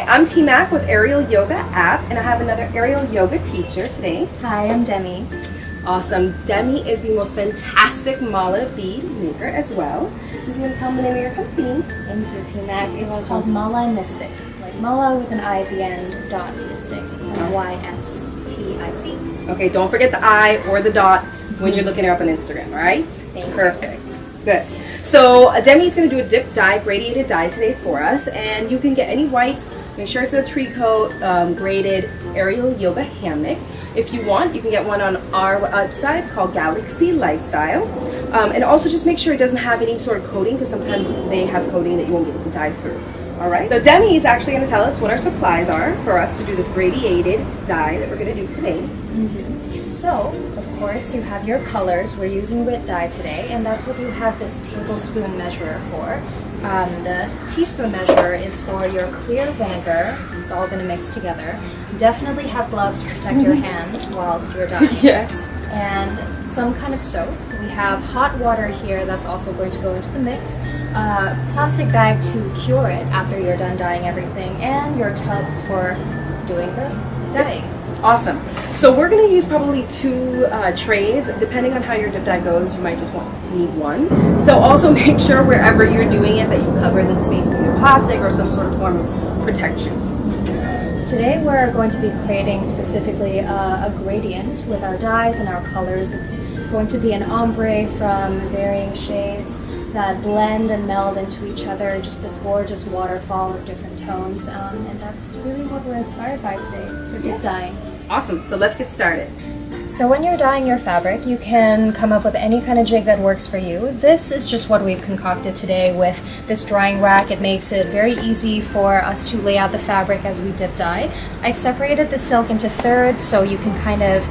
I'm T Mac with Aerial Yoga app, and I have another aerial yoga teacher today. Hi, I'm Demi. Awesome. Demi is the most fantastic mala bead maker as well. Do you want to tell me the name of your company? Thank you, T Mac. It's called Mala Mystic. Like Mala with an I at the end, dot Mystic. MYSTIC. Okay, don't forget the I or the dot when you're looking her up on Instagram, all right? Thank you. Perfect. Good. So Demi's going to do a dip dye, gradiated dye today for us, and you can get any white. Make sure it's a tree coat graded aerial yoga hammock. If you want, you can get one on our website called Galaxy Lifestyle. And also just make sure it doesn't have any sort of coating, because sometimes they have coating that you won't be able to dye through. All right. So Demi is actually going to tell us what our supplies are for us to do this gradiated dye that we're going to do today. So, of course, you have your colors. We're using wet dye today, and that's what you have this tablespoon measurer for. The teaspoon measure is for your clear vinegar. It's all going to mix together. Definitely have gloves to protect your hands whilst you're dyeing. Yes. And some kind of soap. We have hot water here that's also going to go into the mix. Plastic bag to cure it after you're done dyeing everything, and your tubs for doing the dyeing. Awesome. So we're going to use probably 2 trays. Depending on how your dip dye goes, you might just need 1. So also make sure wherever you're doing it that you cover the space with your plastic or some sort of form of protection. Today we're going to be creating specifically a gradient with our dyes and our colors. It's going to be an ombre from varying shades that blend and meld into each other, just this gorgeous waterfall of different tones, and that's really what we're inspired by today for dip dyeing. Awesome, so let's get started. So when you're dyeing your fabric, you can come up with any kind of jig that works for you. This is just what we've concocted today with this drying rack. It makes it very easy for us to lay out the fabric as we dip dye. I've separated the silk into thirds, so you can kind of,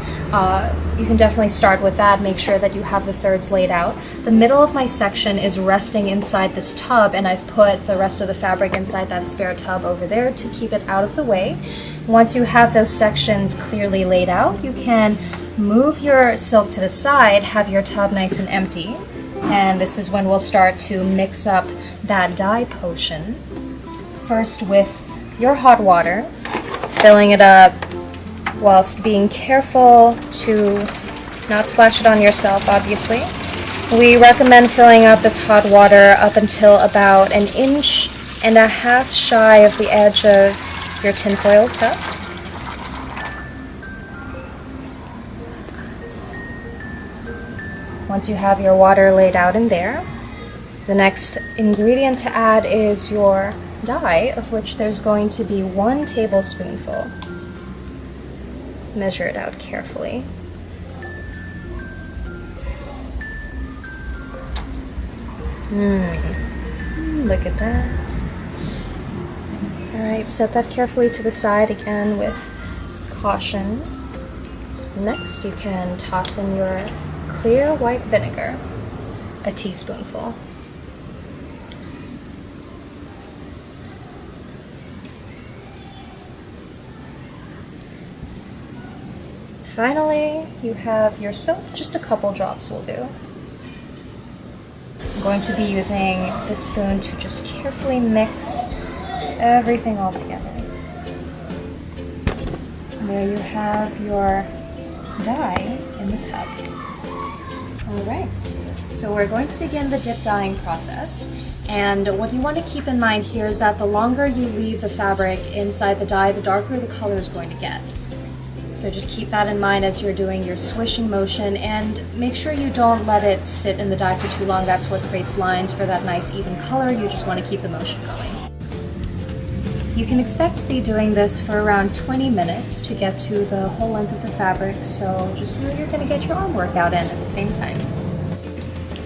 you can definitely start with that, make sure that you have the thirds laid out. The middle of my section is resting inside this tub, and I've put the rest of the fabric inside that spare tub over there to keep it out of the way. Once you have those sections clearly laid out, you can move your silk to the side, have your tub nice and empty, and this is when we'll start to mix up that dye potion. First with your hot water, filling it up whilst being careful to not splash it on yourself, obviously. We recommend filling up this hot water up until about 1.5 inches shy of the edge of your tinfoil tub. Once you have your water laid out in there, the next ingredient to add is your dye, of which there's going to be 1 tablespoonful. Measure it out carefully. Look at that. Alright, set that carefully to the side again with caution. Next, you can toss in your clear white vinegar, 1 teaspoonful. Finally, you have your soap, just a couple drops will do. I'm going to be using this spoon to just carefully mix everything all together. And there you have your dye in the tub. Alright, so we're going to begin the dip dyeing process, and what you want to keep in mind here is that the longer you leave the fabric inside the dye, the darker the color is going to get. So just keep that in mind as you're doing your swishing motion, and make sure you don't let it sit in the dye for too long. That's what creates lines for that nice even color. You just want to keep the motion going. You can expect to be doing this for around 20 minutes to get to the whole length of the fabric, so just know you're going to get your arm workout in at the same time.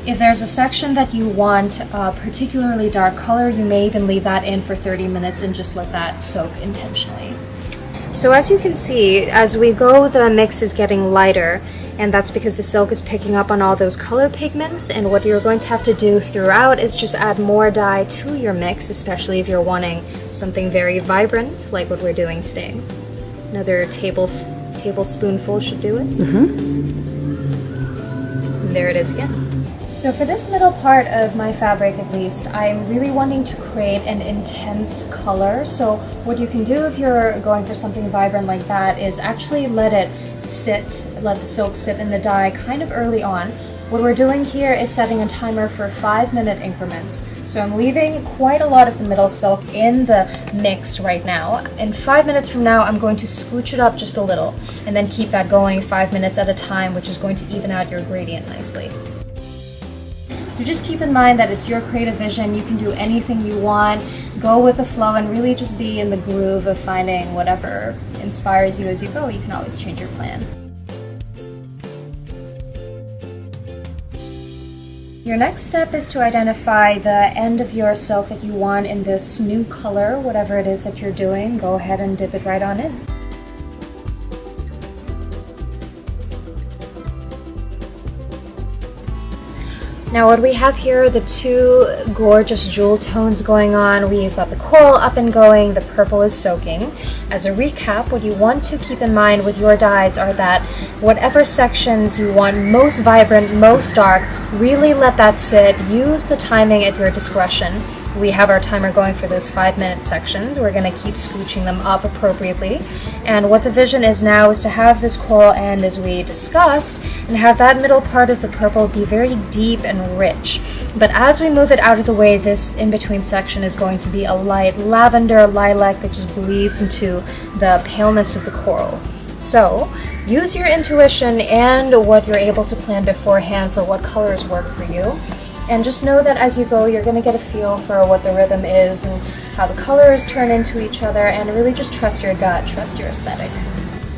If there's a section that you want a particularly dark color, you may even leave that in for 30 minutes and just let that soak intentionally. So as you can see, as we go, the mix is getting lighter, and that's because the silk is picking up on all those color pigments, and what you're going to have to do throughout is just add more dye to your mix, especially if you're wanting something very vibrant like what we're doing today. Another tablespoonful should do it. And there it is again. So for this middle part of my fabric at least, I'm really wanting to create an intense color. So what you can do if you're going for something vibrant like that is actually let it sit, let the silk sit in the dye kind of early on. What we're doing here is setting a timer for 5-minute increments. So I'm leaving quite a lot of the middle silk in the mix right now. In 5 minutes from now, I'm going to scooch it up just a little and then keep that going 5 minutes at a time, which is going to even out your gradient nicely. So just keep in mind that it's your creative vision. You can do anything you want, go with the flow, and really just be in the groove of finding whatever inspires you as you go. You can always change your plan. Your next step is to identify the end of your silk that you want in this new color, whatever it is that you're doing. Go ahead and dip it right on in. Now what we have here are the two gorgeous jewel tones going on. We've got the coral up and going, the purple is soaking. As a recap, what you want to keep in mind with your dyes are that whatever sections you want most vibrant, most dark, really let that sit. Use the timing at your discretion. We have our timer going for those 5-minute sections. We're going to keep scooching them up appropriately. And what the vision is now is to have this coral end, as we discussed, and have that middle part of the purple be very deep and rich. But as we move it out of the way, this in-between section is going to be a light lavender lilac that just bleeds into the paleness of the coral. So use your intuition and what you're able to plan beforehand for what colors work for you. And just know that as you go, you're going to get a feel for what the rhythm is and how the colors turn into each other, and really just trust your gut, trust your aesthetic.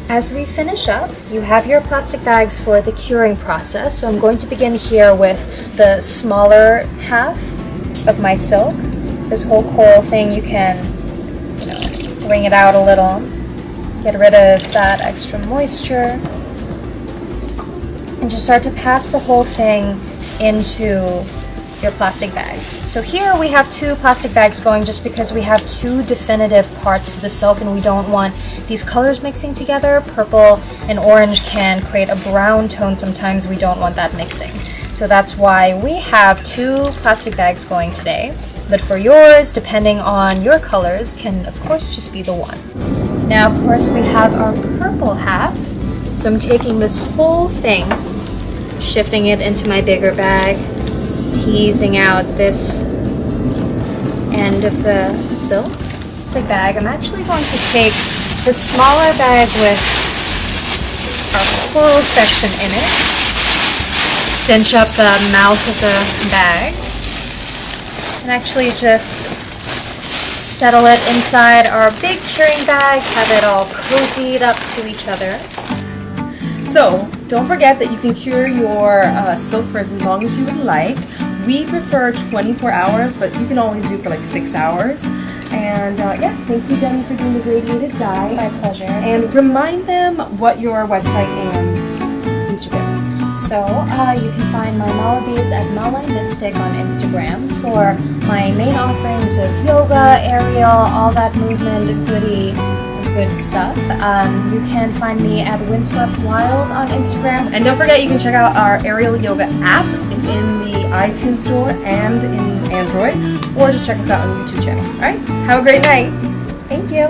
As we finish up, you have your plastic bags for the curing process. So I'm going to begin here with the smaller half of my silk. This whole coral thing, you can, wring it out a little, get rid of that extra moisture, and just start to pass the whole thing into your plastic bag. So here we have 2 plastic bags going just because we have 2 definitive parts to the silk and we don't want these colors mixing together. Purple and orange can create a brown tone sometimes. We don't want that mixing. So that's why we have 2 plastic bags going today. But for yours, depending on your colors, can of course just be the one. Now of course we have our purple half. So I'm taking this whole thing, shifting it into my bigger bag, teasing out this end of the silk. Plastic bag. I'm actually going to take the smaller bag with our coral section in it, cinch up the mouth of the bag, and actually just settle it inside our big curing bag, have it all cozied up to each other. So don't forget that you can cure your silk for as long as you would like. We prefer 24 hours, but you can always do for like 6 hours. And yeah, thank you, Demi, for doing the gradiated dye. My pleasure. And remind them what your website and Instagram is. So you can find my Mala beads at Mala Mystic on Instagram for my main offerings of yoga, aerial, all that movement, goody, good stuff. You can find me at Windswept Wild on Instagram. And don't forget, you can check out our aerial yoga app. It's in the iTunes store and in Android, or just check us out on the YouTube channel. All right, have a great night. Thank you.